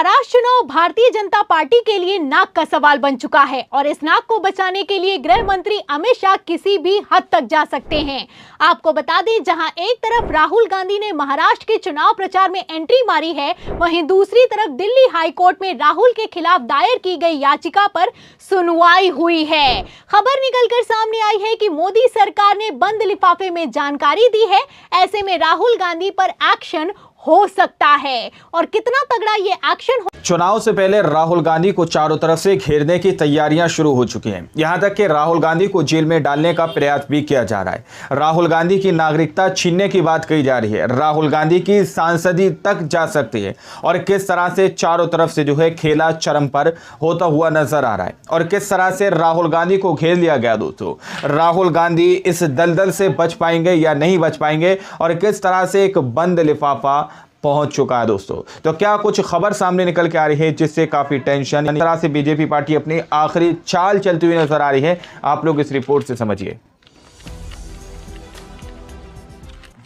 महाराष्ट्र चुनाव भारतीय जनता पार्टी के लिए नाक का सवाल बन चुका है और इस नाक को बचाने के लिए गृह मंत्री अमित शाह किसी भी हद तक जा सकते हैं। आपको बता दें, जहां एक तरफ राहुल गांधी ने महाराष्ट्र के चुनाव प्रचार में एंट्री मारी है, वहीं दूसरी तरफ दिल्ली हाई कोर्ट में राहुल के खिलाफ दायर की गई याचिका पर सुनवाई हुई है। खबर निकलकर सामने आई है कि मोदी सरकार ने बंद लिफाफे में जानकारी दी है। ऐसे में राहुल गांधी पर एक्शन हो सकता है और कितना तगड़ा ये एक्शन हो। चुनाव से पहले राहुल गांधी को चारों तरफ से घेरने की तैयारियां शुरू हो चुकी हैं। यहां तक कि राहुल गांधी को जेल में डालने का प्रयास भी किया जा रहा है। राहुल गांधी की नागरिकता छीनने की बात कही जा रही है। राहुल गांधी की सांसदी तक जा सकती है और किस तरह से चारों तरफ से जो है खेला चरम पर होता हुआ नजर आ रहा है और किस तरह से राहुल गांधी को घेर लिया गया। दोस्तों, राहुल गांधी इस दलदल से बच पाएंगे या नहीं बच पाएंगे और किस तरह से एक बंद लिफाफा पहुंच चुका है। दोस्तों, तो क्या कुछ खबर सामने निकल के आ रही है जिससे काफी टेंशन, इस तरह से बीजेपी पार्टी अपनी आखिरी चाल चलती हुई नजर आ रही है। आप लोग इस रिपोर्ट से समझिए।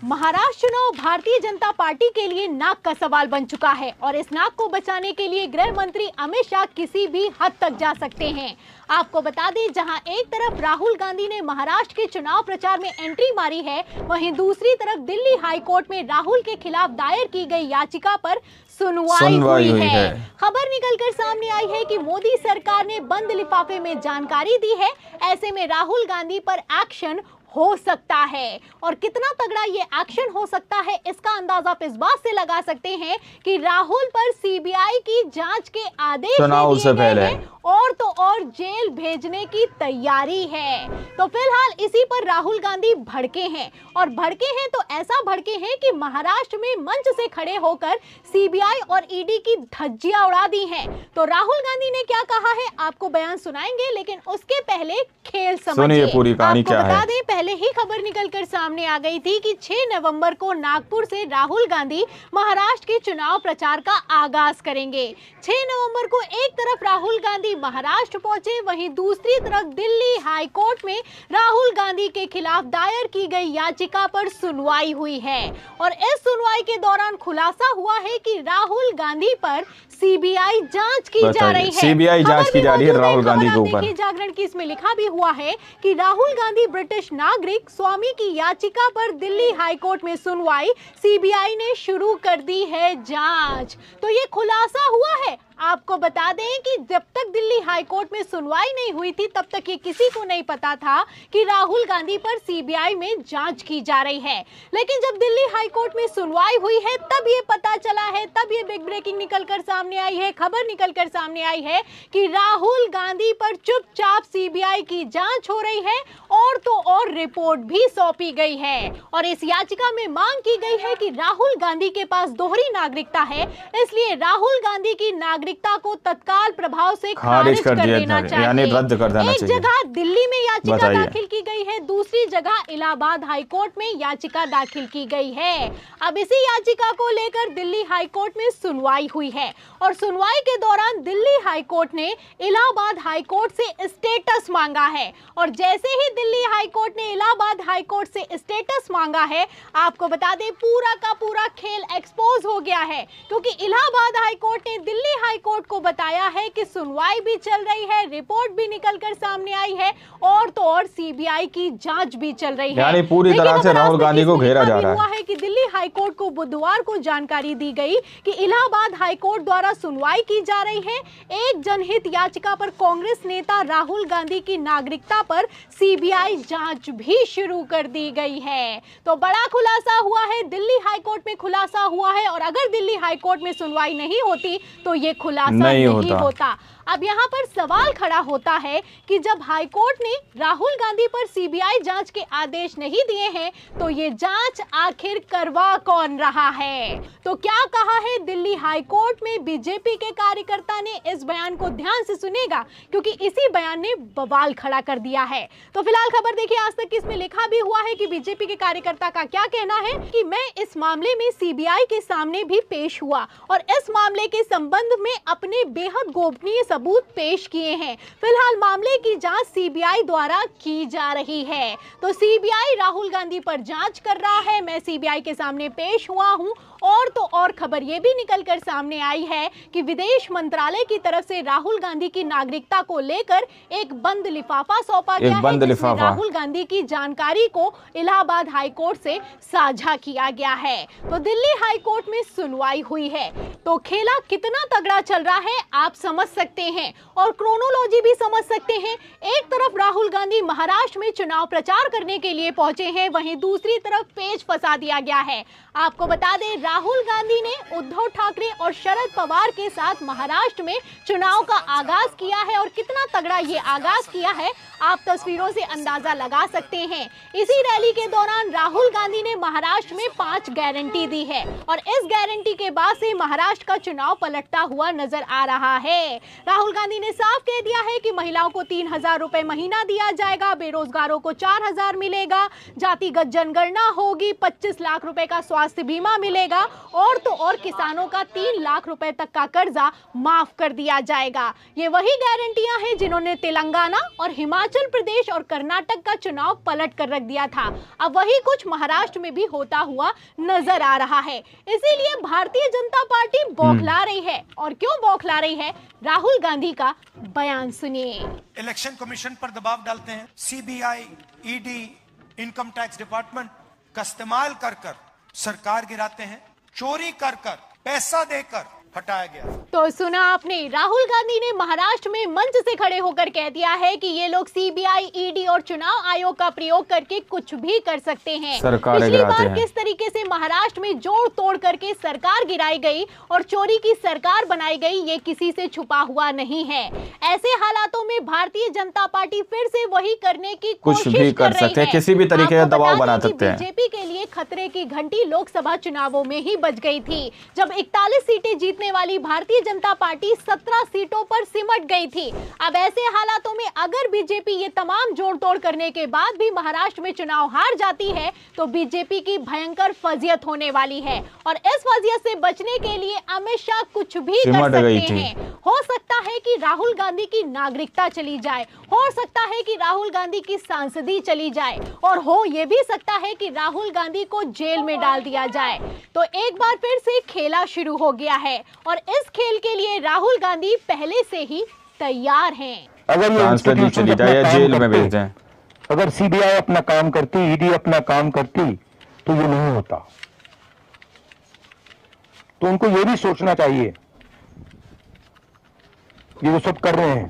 महाराष्ट्र चुनाव भारतीय जनता पार्टी के लिए नाक का सवाल बन चुका है और इस नाक को बचाने के लिए गृह मंत्री अमित शाह किसी भी हद तक जा सकते हैं। आपको बता दें, जहां एक तरफ राहुल गांधी ने महाराष्ट्र के चुनाव प्रचार में एंट्री मारी है, वहीं दूसरी तरफ दिल्ली हाई कोर्ट में राहुल के खिलाफ दायर की गई याचिका पर सुनवाई हुई है। खबर निकलकर सामने आई है कि मोदी सरकार ने बंद लिफाफे में जानकारी दी है। ऐसे में राहुल गांधी पर एक्शन हो सकता है और कितना तगड़ा ये एक्शन हो सकता है, इसका अंदाजा आप इस बात से लगा सकते हैं कि राहुल पर सीबीआई की जांच के आदेश चुनाव से पहले और तो और जेल भेजने की तैयारी है। तो फिलहाल इसी पर राहुल गांधी भड़के हैं और भड़के हैं तो ऐसा भड़के हैं कि महाराष्ट्र में मंच से खड़े होकर सीबीआई और ईडी की धज्जियां उड़ा दी हैं। तो राहुल गांधी ने क्या कहा है आपको बयान सुनाएंगे, लेकिन उसके पहले खेल समझिए। पूरी कहानी क्या है। बता दें, पहले ही खबर निकलकर सामने आ गई थी कि 6 नवंबर को नागपुर से राहुल गांधी महाराष्ट्र के चुनाव प्रचार का आगाज करेंगे। 6 नवंबर को एक तरफ राहुल गांधी महाराष्ट्र पहुंचे, वहीं दूसरी तरफ दिल्ली हाई कोर्ट में राहुल गांधी के खिलाफ दायर की गई याचिका पर सुनवाई हुई है और इस सुनवाई के दौरान खुलासा हुआ है कि राहुल गांधी पर सीबीआई जांच की जा रही है। सीबीआई जांच की जा रही है राहुल गांधी के ऊपर। जागरण की इसमें लिखा भी हुआ है कि राहुल गांधी ब्रिटिश नागरिक स्वामी की याचिका पर दिल्ली हाई कोर्ट में सुनवाई, सीबीआई ने शुरू कर दी है जांच। तो ये खुलासा हुआ है। आपको बता दें कि जब तक दिल्ली हाई कोर्ट में सुनवाई नहीं हुई थी, तब तक ये किसी को नहीं पता था कि राहुल गांधी पर सीबीआई में जांच की जा रही है। लेकिन जब दिल्ली हाई कोर्ट में सुनवाई हुई है, तब ये पता चला है, तब ये बिग ब्रेकिंग निकलकर सामने आई है, खबर निकलकर सामने आई है कि राहुल गांधी पर चुपचाप सीबीआई की जांच हो रही है और तो और रिपोर्ट भी सौंपी गई है। और इस याचिका में मांग की गई है कि राहुल गांधी के पास दोहरी नागरिकता है, इसलिए राहुल गांधी की नागरिकता को तत्काल प्रभाव से खारिज कर देना चाहिए, यानी रद्द कर देना चाहिए। एक जगह दिल्ली में याचिका दाखिल की गई है, दूसरी जगह इलाहाबाद हाई कोर्ट में याचिका दाखिल की गई है। अब इसी याचिका को लेकर दिल्ली हाई कोर्ट में सुनवाई हुई है और सुनवाई के दौरान दिल्ली हाई कोर्ट ने इलाहाबाद हाई कोर्ट से स्टेटस मांगा है और जैसे ही दिल्ली हाई कोर्ट ने इलाहाबाद हाई कोर्ट से स्टेटस मांगा है, आपको बता दें पूरा का पूरा खेल एक्सपोज हो गया है, क्योंकि इलाहाबाद हाई कोर्ट ने दिल्ली हाई कोर्ट को बताया है कि सुनवाई भी चल रही है, रिपोर्ट भी निकलकर सामने आई है और तो और सीबीआई की जांच भी चल रही है। यानी पूरी तरह से राहुल गांधी को घेरा जा रहा है कि दिल्ली हाई कोर्ट को बुधवार को जानकारी दी गई कि इलाहाबाद हाई कोर्ट द्वारा सुनवाई की जा रही है। एक जनहित याचिका पर कांग्रेस नेता राहुल गांधी की नागरिकता पर सीबीआई जांच भी शुरू कर दी गई है। तो बड़ा खुलासा हुआ है, दिल्ली हाई कोर्ट में खुलासा हुआ है और अगर दिल्ली हाई कोर्ट में सुनवाई नहीं होती तो ये खुलासा नहीं होता। अब यहाँ पर सवाल खड़ा होता है कि जब हाई कोर्ट ने राहुल गांधी पर सीबीआई जांच के आदेश नहीं दिए हैं, तो ये जांच आखिर करवा कौन रहा है? तो क्या कहा है दिल्ली हाई कोर्ट में बीजेपी के कार्यकर्ता ने, इस बयान को ध्यान से सुनेगा क्योंकि इसी बयान ने बवाल खड़ा कर दिया है। तो फिलहाल खबर देखिए आज तक, इसमें लिखा भी हुआ है कि बीजेपी के कार्यकर्ता का क्या कहना है कि मैं इस मामले में सीबीआई के सामने भी पेश हुआ और इस मामले के संबंध में अपने बेहद गोपनीय सबूत पेश किए हैं। फिलहाल मामले की जांच सीबीआई द्वारा की जा रही है। तो सीबीआई राहुल गांधी पर जांच कर रहा है, मैं सीबीआई के सामने पेश हुआ हूं और तो और खबर ये भी निकलकर सामने आई है कि विदेश मंत्रालय की तरफ से राहुल गांधी की नागरिकता को लेकर एक बंद लिफाफा सौंपा गया है, जिसमें राहुल गांधी की जानकारी को इलाहाबाद हाई कोर्ट से साझा किया गया है। तो दिल्ली हाई कोर्ट में सुनवाई हुई है। तो खेला कितना तगड़ा चल रहा है आप समझ सकते हैं और क्रोनोलॉजी भी समझ सकते हैं। एक तरफ राहुल गांधी महाराष्ट्र में चुनाव प्रचार करने के लिए पहुंचे हैं, वहीं दूसरी तरफ पेच फंसा दिया गया है। आपको बता दें, राहुल गांधी ने उद्धव ठाकरे और शरद पवार के साथ महाराष्ट्र में चुनाव का आगाज किया है और कितना तगड़ा ये आगाज किया है आप तस्वीरों से अंदाजा लगा सकते हैं। इसी रैली के दौरान राहुल गांधी ने महाराष्ट्र में 5 गारंटी दी है और इस गारंटी के बाद से महाराष्ट्र का चुनाव पलटता हुआ नजर आ रहा है। राहुल गांधी ने साफ कह दिया है कि महिलाओं को 3,000 रुपए महीना दिया जाएगा, बेरोजगारों को 4,000 मिलेगा, जातिगत जनगणना होगी, 25 लाख रुपए का स्वास्थ्य बीमा मिलेगा और तो और किसानों का 3 लाख रुपए तक का कर्जा माफ कर दिया जाएगा। ये वही गारंटियां हैं जिन्होंने तेलंगाना और हिमाचल प्रदेश और कर्नाटक का चुनाव पलट कर रख दिया था। अब वही कुछ महाराष्ट्र में भी होता हुआ नजर आ रहा है। इसीलिए भारतीय जनता पार्टी बौखला रही है। और क्यों बौखला रही है, राहुल गांधी का बयान सुनिए। इलेक्शन कमीशन पर दबाव डालते हैं, CBI, ED, income tax department का इस्तेमाल कर कर सरकार गिराते हैं, चोरी कर कर पैसा देकर हटाया गया। तो सुना आपने, राहुल गांधी ने महाराष्ट्र में मंच से खड़े होकर कह दिया है कि ये लोग सीबीआई, ईडी और चुनाव आयोग का प्रयोग करके कुछ भी कर सकते हैं। पिछली बार किस तरीके से महाराष्ट्र में जोड़ तोड़ करके सरकार गिराई गई और चोरी की सरकार बनाई गई, ये किसी से छुपा हुआ नहीं है। ऐसे हालातों में भारतीय जनता पार्टी फिर से वही करने की कोशिश कर रही है। किसी भी तरीके का दबाव बना सकते हैं। बीजेपी के लिए खतरे की घंटी लोकसभा चुनावों में ही बज गई थी, जब 41 सीटें जीतने वाली भारतीय जनता पार्टी 17 सीटों पर सिमट गई थी। अब ऐसे हालातों में अगर बीजेपी ये तमाम जोड़ तोड़ करने के बाद भी महाराष्ट्र में चुनाव हार जाती है तो बीजेपी की भयंकर फजियत होने वाली है और इस फजियत से बचने के लिए अमित शाह कुछ भी कर सकते हैं। हो सकता है कि राहुल गांधी की नागरिकता चली जाए, हो सकता है कि राहुल गांधी की सांसदी चली जाए और हो ये भी सकता है कि राहुल गांधी को जेल में डाल दिया जाए। तो एक बार फिर से खेला शुरू हो गया है और इस खेल के लिए राहुल गांधी पहले से ही तैयार हैं। अगर ये चली जाए या जेल में भेज दें, अगर सीबीआई अपना काम करती, ईडी अपना काम करती तो ये नहीं होता। तो उनको ये भी सोचना चाहिए, ये जो सब कर रहे हैं,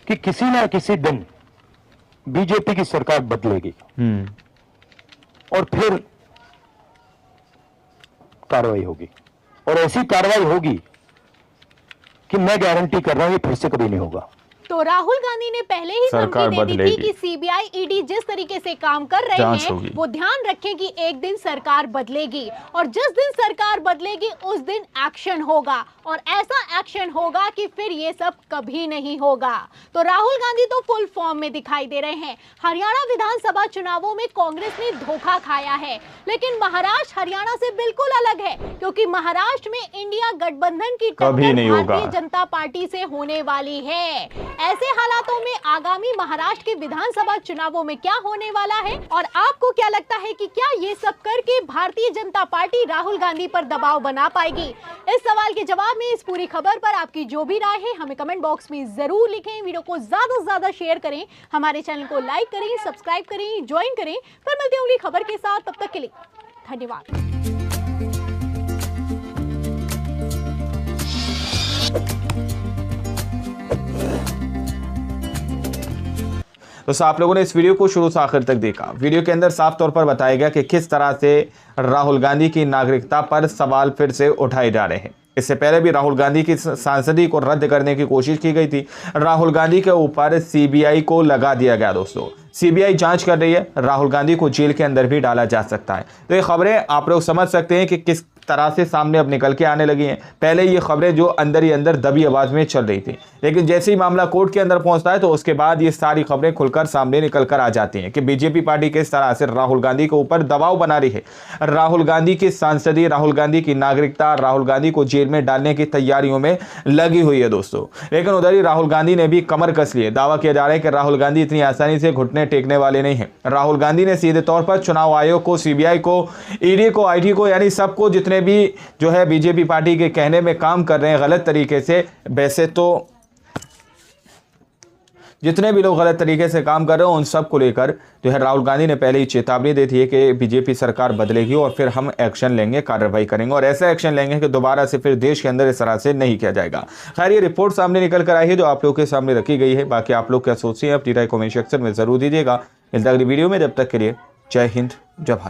कि किसी ना किसी दिन बीजेपी की सरकार बदलेगी और फिर कार्रवाई होगी और ऐसी कार्रवाई होगी कि मैं गारंटी कर रहा हूं ये फिर से कभी नहीं होगा। तो राहुल गांधी ने पहले ही धमकी दे दी थी कि सीबीआई, ईडी जिस तरीके से काम कर रहे हैं वो ध्यान रखें कि एक दिन सरकार बदलेगी और जिस दिन सरकार बदलेगी उस दिन एक्शन होगा और ऐसा एक्शन होगा कि फिर ये सब कभी नहीं होगा। तो राहुल गांधी तो फुल फॉर्म में दिखाई दे रहे हैं। हरियाणा विधानसभा चुनावों में कांग्रेस ने धोखा खाया है, लेकिन महाराष्ट्र हरियाणा से बिल्कुल अलग है क्योंकि महाराष्ट्र में इंडिया गठबंधन की टक्कर भारतीय जनता पार्टी से होने वाली है। ऐसे हालातों में आगामी महाराष्ट्र के विधानसभा चुनावों में क्या होने वाला है और आपको क्या लगता है कि क्या ये सब करके भारतीय जनता पार्टी राहुल गांधी पर दबाव बना पाएगी? इस सवाल के जवाब में इस पूरी खबर पर आपकी जो भी राय है हमें कमेंट बॉक्स में जरूर लिखें। वीडियो को ज्यादा से ज्यादा शेयर करें, हमारे चैनल को लाइक करें, सब्सक्राइब करें, ज्वाइन करें। फिर मिलते हैं अगली खबर के साथ, तब तक के लिए धन्यवाद। तो आप लोगों ने इस वीडियो को शुरू से आखिर तक देखा। वीडियो के अंदर साफ तौर पर बताया गया कि किस तरह से राहुल गांधी की नागरिकता पर सवाल फिर से उठाए जा रहे हैं। इससे पहले भी राहुल गांधी की सांसदी को रद्द करने की कोशिश की गई थी। राहुल गांधी के ऊपर सीबीआई को लगा दिया गया। दोस्तों, सीबीआई जांच कर रही है, राहुल गांधी को जेल के अंदर भी डाला जा सकता है। तो ये खबरें आप लोग समझ सकते हैं कि किस तरह से सामने अब निकल के आने लगी हैं। पहले ये खबरें जो अंदर ही अंदर दबी आवाज में चल रही थी, लेकिन जैसे ही मामला कोर्ट के अंदर पहुंचता है तो उसके बाद ये सारी खबरें खुलकर सामने निकल कर आ जाती हैं कि बीजेपी पार्टी किस तरह से राहुल गांधी के ऊपर दबाव बना रही है। राहुल गांधी की सांसदी, राहुल गांधी की नागरिकता, राहुल गांधी को जेल में डालने की तैयारियों में लगी हुई है दोस्तों। लेकिन उधर ही राहुल गांधी ने भी कमर कस ली है। दावा किया जा रहा है कि राहुल गांधी इतनी आसानी से घुटने टेकने वाले नहीं है। राहुल गांधी ने सीधे तौर पर चुनाव आयोग को, सीबीआई को, ईडी को, आईटी को, यानी सबको जितने जितने भी जो है बीजेपी पार्टी के कहने में काम कर रहे हैं गलत तरीके से, वैसे तो जितने भी लोग गलत तरीके से काम कर रहे हैं उन सब को लेकर जो है राहुल गांधी ने पहले ही चेतावनी दी थी कि बीजेपी सरकार बदलेगी और फिर हम एक्शन लेंगे, कार्रवाई करेंगे और ऐसा एक्शन लेंगे कि दोबारा से फिर देश के अंदर इस तरह से नहीं किया जाएगा। खैर, ये रिपोर्ट सामने निकल कर आई है जो आप लोग के सामने रखी गई है। बाकी आप लोग क्या सोचते हैं अपनी राय कमेंट सेक्शन में जरूर दीजिएगा। मिलता अगली वीडियो में, जब तक के लिए जय हिंद, जय भारत।